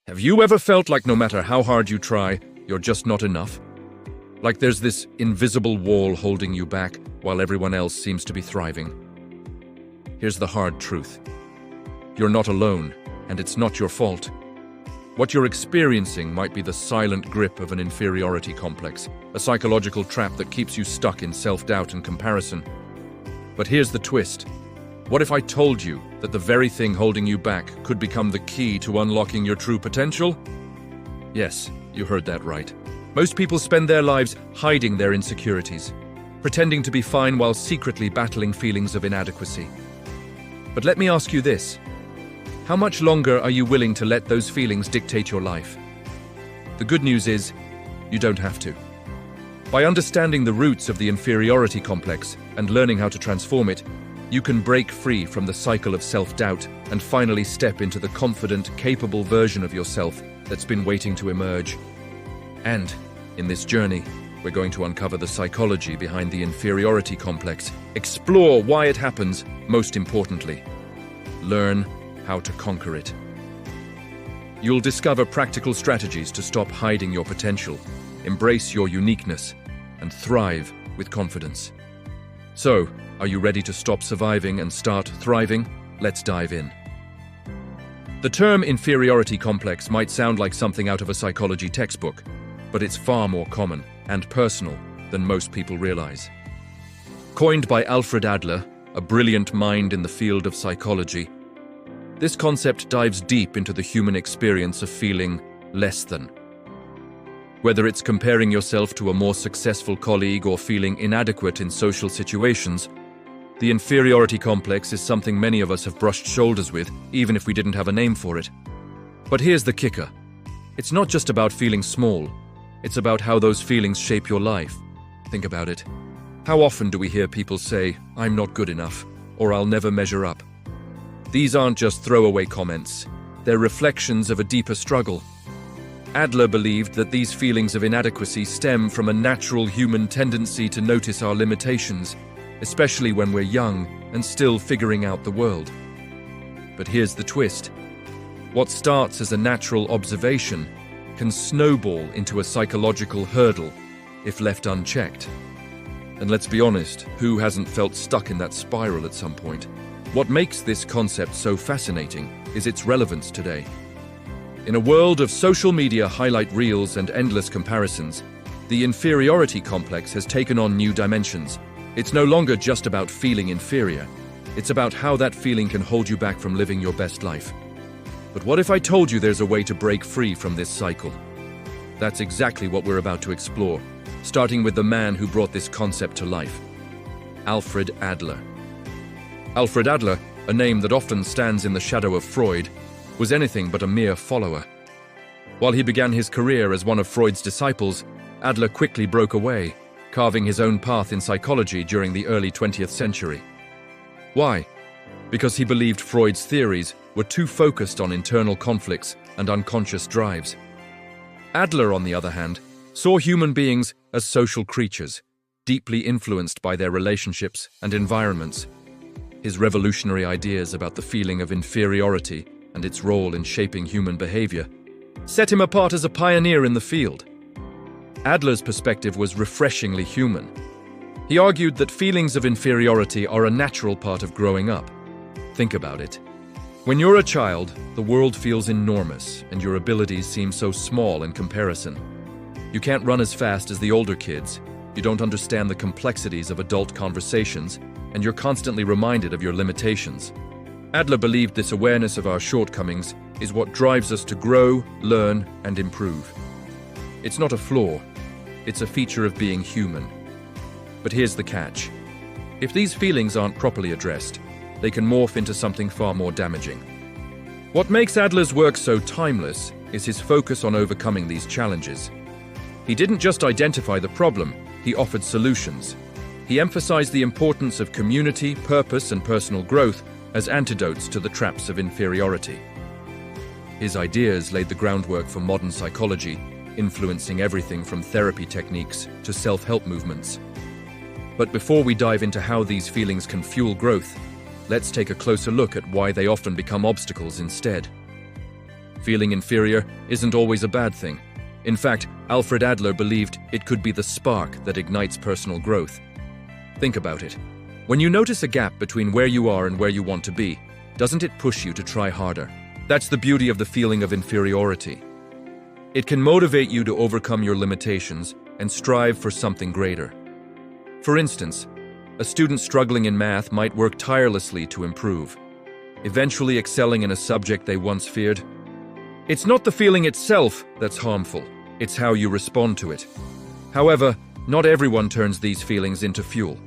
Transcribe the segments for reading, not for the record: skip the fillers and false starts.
Have you ever felt like no matter how hard you try, you're just not enough? Like there's this invisible wall holding you back while everyone else seems to be thriving? Here's the hard truth. You're not alone, and it's not your fault. What you're experiencing might be the silent grip of an inferiority complex, a psychological trap that keeps you stuck in self-doubt and comparison. But here's the twist. What if I told you that the very thing holding you back could become the key to unlocking your true potential? Yes, you heard that right. Most people spend their lives hiding their insecurities, pretending to be fine while secretly battling feelings of inadequacy. But let me ask you this. How much longer are you willing to let those feelings dictate your life? The good news is, you don't have to. By understanding the roots of the inferiority complex and learning how to transform it, you can break free from the cycle of self-doubt and finally step into the confident, capable version of yourself that's been waiting to emerge. And, in this journey, we're going to uncover the psychology behind the inferiority complex, explore why it happens, most importantly, learn how to conquer it. You'll discover practical strategies to stop hiding your potential, embrace your uniqueness, and thrive with confidence. So, are you ready to stop surviving and start thriving? Let's dive in. The term inferiority complex might sound like something out of a psychology textbook, but it's far more common and personal than most people realize. Coined by Alfred Adler, a brilliant mind in the field of psychology, this concept dives deep into the human experience of feeling less than. Whether it's comparing yourself to a more successful colleague or feeling inadequate in social situations, the inferiority complex is something many of us have brushed shoulders with, even if we didn't have a name for it. But here's the kicker. It's not just about feeling small. It's about how those feelings shape your life. Think about it. How often do we hear people say, "I'm not good enough," or "I'll never measure up"? These aren't just throwaway comments. They're reflections of a deeper struggle. Adler believed that these feelings of inadequacy stem from a natural human tendency to notice our limitations, especially when we're young and still figuring out the world. But here's the twist. What starts as a natural observation can snowball into a psychological hurdle if left unchecked. And let's be honest, who hasn't felt stuck in that spiral at some point? What makes this concept so fascinating is its relevance today. In a world of social media highlight reels and endless comparisons, the inferiority complex has taken on new dimensions. It's no longer just about feeling inferior. It's about how that feeling can hold you back from living your best life. But what if I told you there's a way to break free from this cycle? That's exactly what we're about to explore, starting with the man who brought this concept to life, Alfred Adler. Alfred Adler, a name that often stands in the shadow of Freud, was anything but a mere follower. While he began his career as one of Freud's disciples, Adler quickly broke away, carving his own path in psychology during the early 20th century. Why? Because he believed Freud's theories were too focused on internal conflicts and unconscious drives. Adler, on the other hand, saw human beings as social creatures, deeply influenced by their relationships and environments. His revolutionary ideas about the feeling of inferiority and its role in shaping human behavior set him apart as a pioneer in the field. Adler's perspective was refreshingly human. He argued that feelings of inferiority are a natural part of growing up. Think about it. When you're a child, the world feels enormous and your abilities seem so small in comparison. You can't run as fast as the older kids, you don't understand the complexities of adult conversations, and you're constantly reminded of your limitations. Adler believed this awareness of our shortcomings is what drives us to grow, learn, and improve. It's not a flaw, it's a feature of being human. But here's the catch. If these feelings aren't properly addressed, they can morph into something far more damaging. What makes Adler's work so timeless is his focus on overcoming these challenges. He didn't just identify the problem, he offered solutions. He emphasized the importance of community, purpose, and personal growth as antidotes to the traps of inferiority. His ideas laid the groundwork for modern psychology, influencing everything from therapy techniques to self-help movements. But before we dive into how these feelings can fuel growth, let's take a closer look at why they often become obstacles instead. Feeling inferior isn't always a bad thing. In fact, Alfred Adler believed it could be the spark that ignites personal growth. Think about it. When you notice a gap between where you are and where you want to be, doesn't it push you to try harder? That's the beauty of the feeling of inferiority. It can motivate you to overcome your limitations and strive for something greater. For instance, a student struggling in math might work tirelessly to improve, eventually excelling in a subject they once feared. It's not the feeling itself that's harmful, it's how you respond to it. However, not everyone turns these feelings into fuel.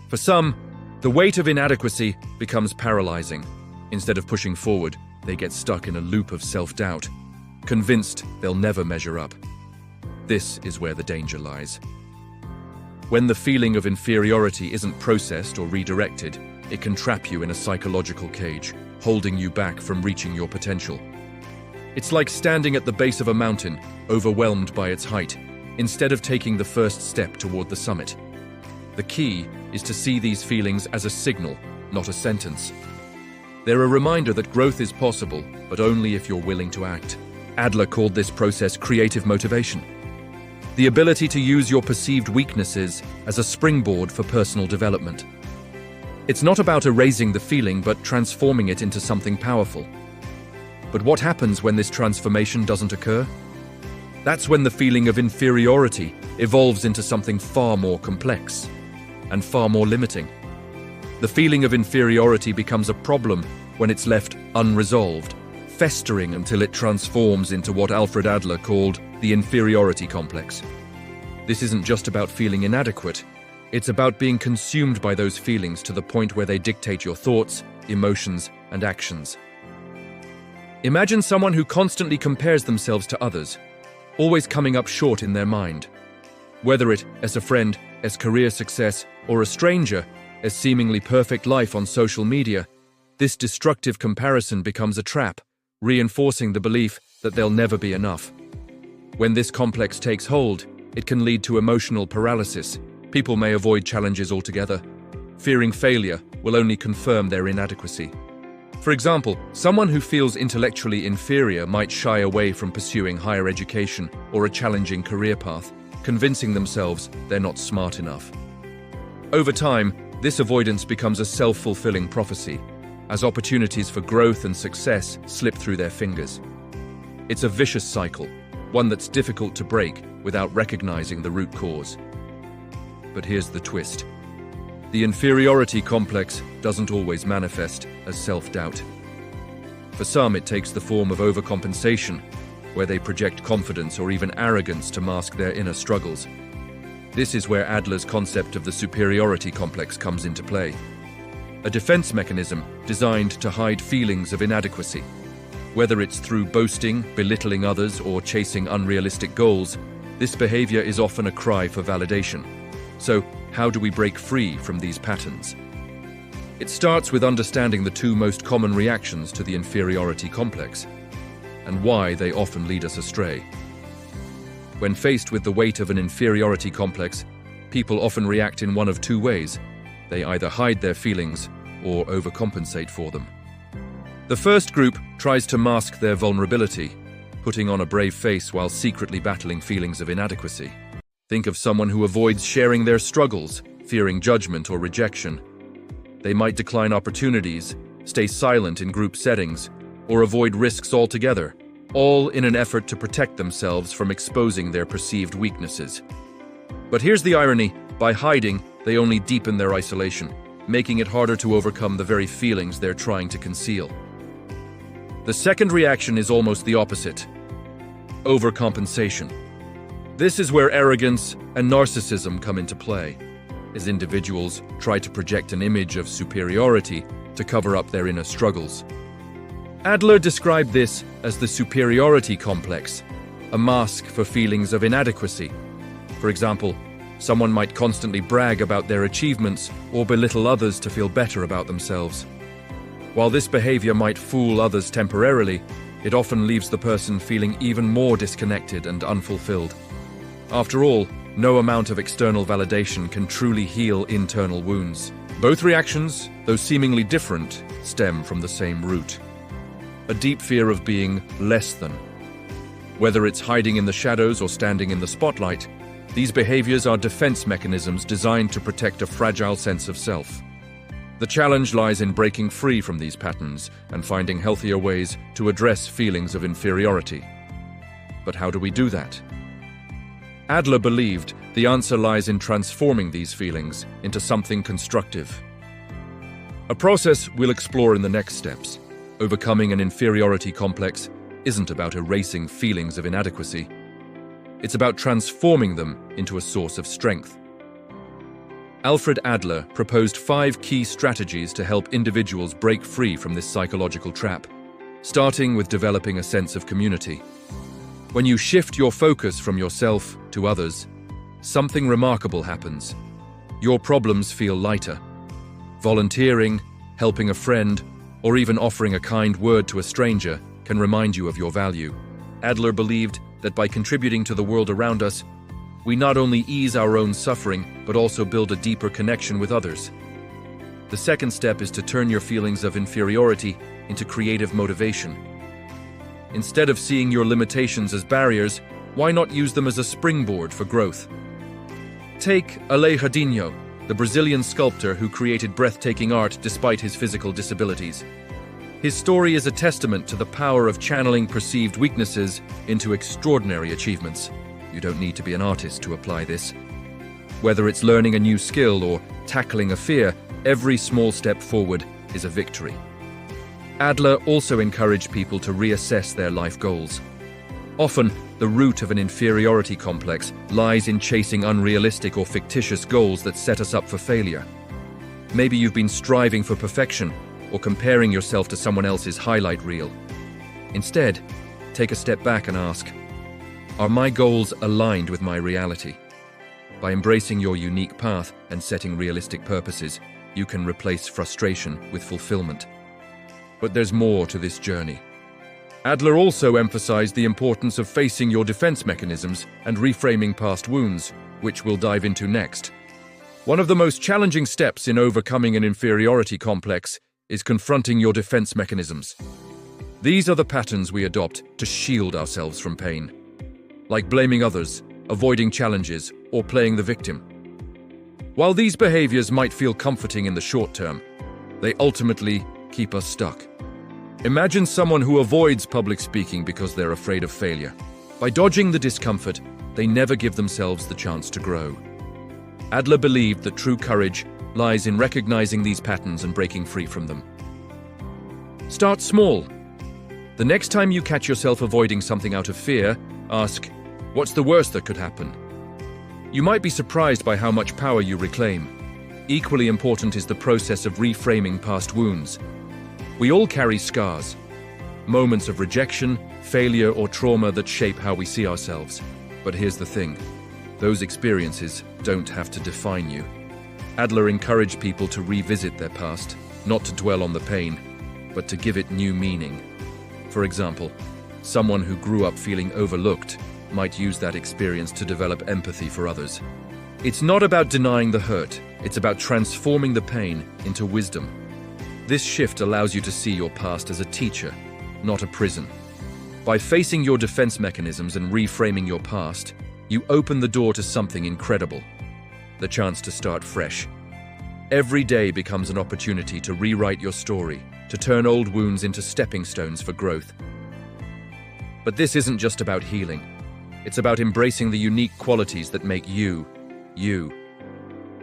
For some, the weight of inadequacy becomes paralyzing. Instead of pushing forward, they get stuck in a loop of self-doubt, convinced they'll never measure up. This is where the danger lies. When the feeling of inferiority isn't processed or redirected, it can trap you in a psychological cage, holding you back from reaching your potential. It's like standing at the base of a mountain, overwhelmed by its height, instead of taking the first step toward the summit. The key is to see these feelings as a signal, not a sentence. They're a reminder that growth is possible, but only if you're willing to act. Adler called this process creative motivation, the ability to use your perceived weaknesses as a springboard for personal development. It's not about erasing the feeling, but transforming it into something powerful. But what happens when this transformation doesn't occur? That's when the feeling of inferiority evolves into something far more complex and far more limiting. The feeling of inferiority becomes a problem when it's left unresolved, festering until it transforms into what Alfred Adler called the inferiority complex. This isn't just about feeling inadequate, it's about being consumed by those feelings to the point where they dictate your thoughts, emotions, and actions. Imagine someone who constantly compares themselves to others, always coming up short in their mind. Whether it as a friend, as career success, or a stranger, as seemingly perfect life on social media, this destructive comparison becomes a trap, reinforcing the belief that they'll never be enough. When this complex takes hold, it can lead to emotional paralysis. People may avoid challenges altogether. Fearing failure will only confirm their inadequacy. For example, someone who feels intellectually inferior might shy away from pursuing higher education or a challenging career path, convincing themselves they're not smart enough. Over time, this avoidance becomes a self-fulfilling prophecy, as opportunities for growth and success slip through their fingers. It's a vicious cycle, one that's difficult to break without recognizing the root cause. But here's the twist. The inferiority complex doesn't always manifest as self-doubt. For some, it takes the form of overcompensation, where they project confidence or even arrogance to mask their inner struggles. This is where Adler's concept of the superiority complex comes into play. A defense mechanism designed to hide feelings of inadequacy. Whether it's through boasting, belittling others, or chasing unrealistic goals, this behavior is often a cry for validation. So, how do we break free from these patterns? It starts with understanding the two most common reactions to the inferiority complex, and why they often lead us astray. When faced with the weight of an inferiority complex, people often react in one of two ways. They either hide their feelings or overcompensate for them. The first group tries to mask their vulnerability, putting on a brave face while secretly battling feelings of inadequacy. Think of someone who avoids sharing their struggles, fearing judgment or rejection. They might decline opportunities, stay silent in group settings, or avoid risks altogether, all in an effort to protect themselves from exposing their perceived weaknesses. But here's the irony: by hiding, they only deepen their isolation, making it harder to overcome the very feelings they're trying to conceal. The second reaction is almost the opposite: overcompensation. This is where arrogance and narcissism come into play, as individuals try to project an image of superiority to cover up their inner struggles. Adler described this as the superiority complex, a mask for feelings of inadequacy. For example, someone might constantly brag about their achievements or belittle others to feel better about themselves. While this behavior might fool others temporarily, it often leaves the person feeling even more disconnected and unfulfilled. After all, no amount of external validation can truly heal internal wounds. Both reactions, though seemingly different, stem from the same root. a deep fear of being less than. Whether it's hiding in the shadows or standing in the spotlight, these behaviors are defense mechanisms designed to protect a fragile sense of self. The challenge lies in breaking free from these patterns and finding healthier ways to address feelings of inferiority. But how do we do that? Adler believed the answer lies in transforming these feelings into something constructive. A process we'll explore in the next steps. Overcoming an inferiority complex isn't about erasing feelings of inadequacy. It's about transforming them into a source of strength. Alfred Adler proposed 5 key strategies to help individuals break free from this psychological trap, starting with developing a sense of community. When you shift your focus from yourself to others, something remarkable happens. Your problems feel lighter. Volunteering, helping a friend, or even offering a kind word to a stranger can remind you of your value. Adler believed that by contributing to the world around us, we not only ease our own suffering, but also build a deeper connection with others. The second step is to turn your feelings of inferiority into creative motivation. Instead of seeing your limitations as barriers, why not use them as a springboard for growth? Take Aleijadinho, the Brazilian sculptor who created breathtaking art despite his physical disabilities. His story is a testament to the power of channeling perceived weaknesses into extraordinary achievements. You don't need to be an artist to apply this. Whether it's learning a new skill or tackling a fear, every small step forward is a victory. Adler also encouraged people to reassess their life goals. Often, the root of an inferiority complex lies in chasing unrealistic or fictitious goals that set us up for failure. Maybe you've been striving for perfection or comparing yourself to someone else's highlight reel. Instead, take a step back and ask, are my goals aligned with my reality? By embracing your unique path and setting realistic purposes, you can replace frustration with fulfillment. But there's more to this journey. Adler also emphasized the importance of facing your defense mechanisms and reframing past wounds, which we'll dive into next. One of the most challenging steps in overcoming an inferiority complex is confronting your defense mechanisms. These are the patterns we adopt to shield ourselves from pain, like blaming others, avoiding challenges, or playing the victim. While these behaviors might feel comforting in the short term, they ultimately keep us stuck. Imagine someone who avoids public speaking because they're afraid of failure. By dodging the discomfort, they never give themselves the chance to grow. Adler believed that true courage lies in recognizing these patterns and breaking free from them. Start small. The next time you catch yourself avoiding something out of fear, ask, what's the worst that could happen? You might be surprised by how much power you reclaim. Equally important is the process of reframing past wounds. We all carry scars, moments of rejection, failure, or trauma that shape how we see ourselves. But here's the thing, those experiences don't have to define you. Adler encouraged people to revisit their past, not to dwell on the pain, but to give it new meaning. For example, someone who grew up feeling overlooked might use that experience to develop empathy for others. It's not about denying the hurt, it's about transforming the pain into wisdom. This shift allows you to see your past as a teacher, not a prison. By facing your defense mechanisms and reframing your past, you open the door to something incredible, the chance to start fresh. Every day becomes an opportunity to rewrite your story, to turn old wounds into stepping stones for growth. But this isn't just about healing. It's about embracing the unique qualities that make you, you.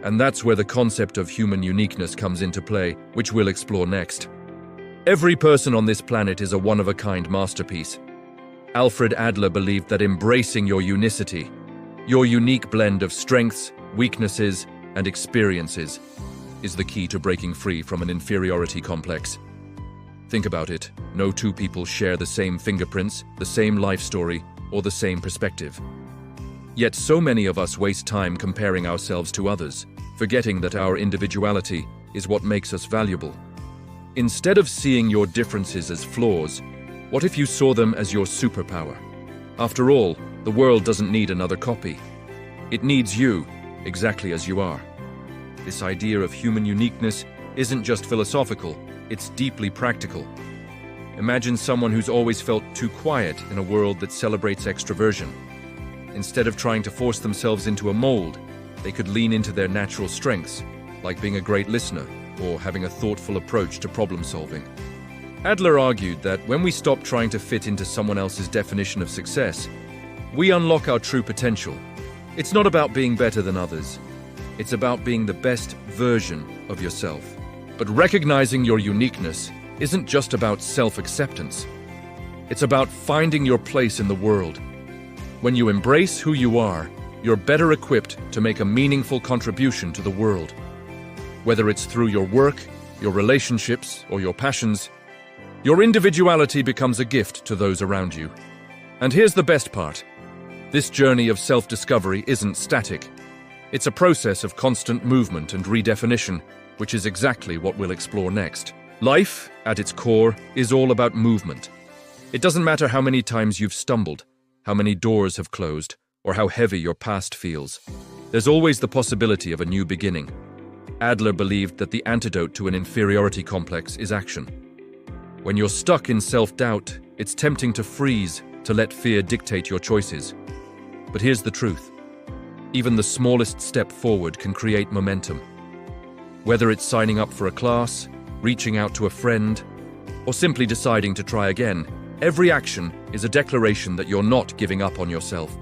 And that's where the concept of human uniqueness comes into play, which we'll explore next. Every person on this planet is a one-of-a-kind masterpiece. Alfred Adler believed that embracing your unicity, your unique blend of strengths, weaknesses, and experiences, is the key to breaking free from an inferiority complex. Think about it. No two people share the same fingerprints, the same life story, or the same perspective. Yet so many of us waste time comparing ourselves to others, forgetting that our individuality is what makes us valuable. Instead of seeing your differences as flaws, what if you saw them as your superpower? After all, the world doesn't need another copy. It needs you, exactly as you are. This idea of human uniqueness isn't just philosophical, it's deeply practical. Imagine someone who's always felt too quiet in a world that celebrates extroversion. Instead of trying to force themselves into a mold, they could lean into their natural strengths, like being a great listener or having a thoughtful approach to problem solving. Adler argued that when we stop trying to fit into someone else's definition of success, we unlock our true potential. It's not about being better than others. It's about being the best version of yourself. But recognizing your uniqueness isn't just about self-acceptance. It's about finding your place in the world. When you embrace who you are, you're better equipped to make a meaningful contribution to the world. Whether it's through your work, your relationships, or your passions, your individuality becomes a gift to those around you. And here's the best part. This journey of self-discovery isn't static. It's a process of constant movement and redefinition, which is exactly what we'll explore next. Life, at its core, is all about movement. It doesn't matter how many times you've stumbled, how many doors have closed, or how heavy your past feels. There's always the possibility of a new beginning. Adler believed that the antidote to an inferiority complex is action. When you're stuck in self-doubt, it's tempting to freeze, to let fear dictate your choices. But here's the truth. Even the smallest step forward can create momentum. Whether it's signing up for a class, reaching out to a friend, or simply deciding to try again, every action is a declaration that you're not giving up on yourself.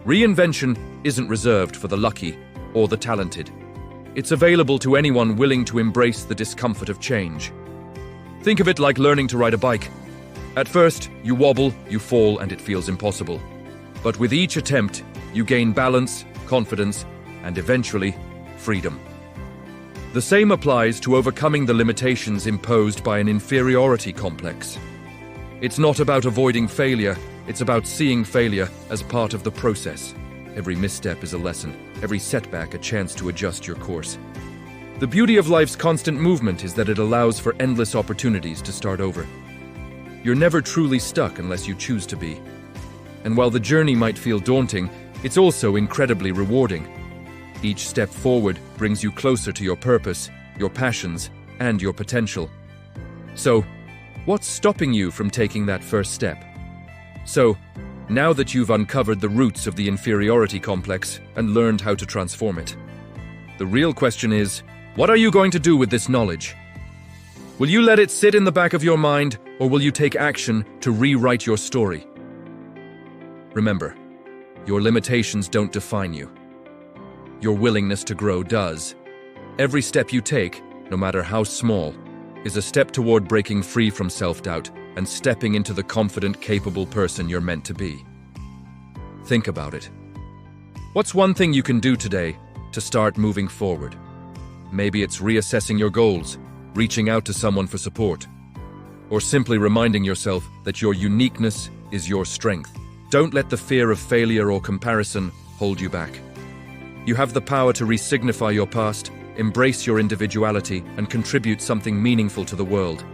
Reinvention isn't reserved for the lucky or the talented. It's available to anyone willing to embrace the discomfort of change. Think of it like learning to ride a bike. At first, you wobble, you fall, and it feels impossible. But with each attempt, you gain balance, confidence, and eventually, freedom. The same applies to overcoming the limitations imposed by an inferiority complex. It's not about avoiding failure, it's about seeing failure as part of the process. Every misstep is a lesson, every setback a chance to adjust your course. The beauty of life's constant movement is that it allows for endless opportunities to start over. You're never truly stuck unless you choose to be. And while the journey might feel daunting, it's also incredibly rewarding. Each step forward brings you closer to your purpose, your passions, and your potential. So, what's stopping you from taking that first step? So, now that you've uncovered the roots of the inferiority complex and learned how to transform it, the real question is, what are you going to do with this knowledge? Will you let it sit in the back of your mind, or will you take action to rewrite your story? Remember, your limitations don't define you. Your willingness to grow does. Every step you take, no matter how small, is a step toward breaking free from self-doubt and stepping into the confident, capable person you're meant to be. Think about it. What's one thing you can do today to start moving forward? Maybe it's reassessing your goals, reaching out to someone for support, or simply reminding yourself that your uniqueness is your strength. Don't let the fear of failure or comparison hold you back. You have the power to re-signify your past, embrace your individuality, and contribute something meaningful to the world.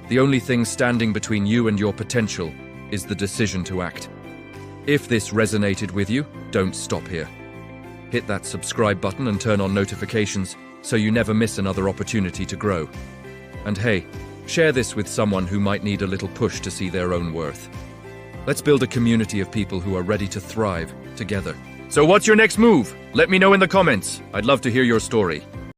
The only thing standing between you and your potential is the decision to act. If this resonated with you, don't stop here. Hit that subscribe button and turn on notifications so you never miss another opportunity to grow. And hey, share this with someone who might need a little push to see their own worth. Let's build a community of people who are ready to thrive together. So what's your next move? Let me know in the comments. I'd love to hear your story.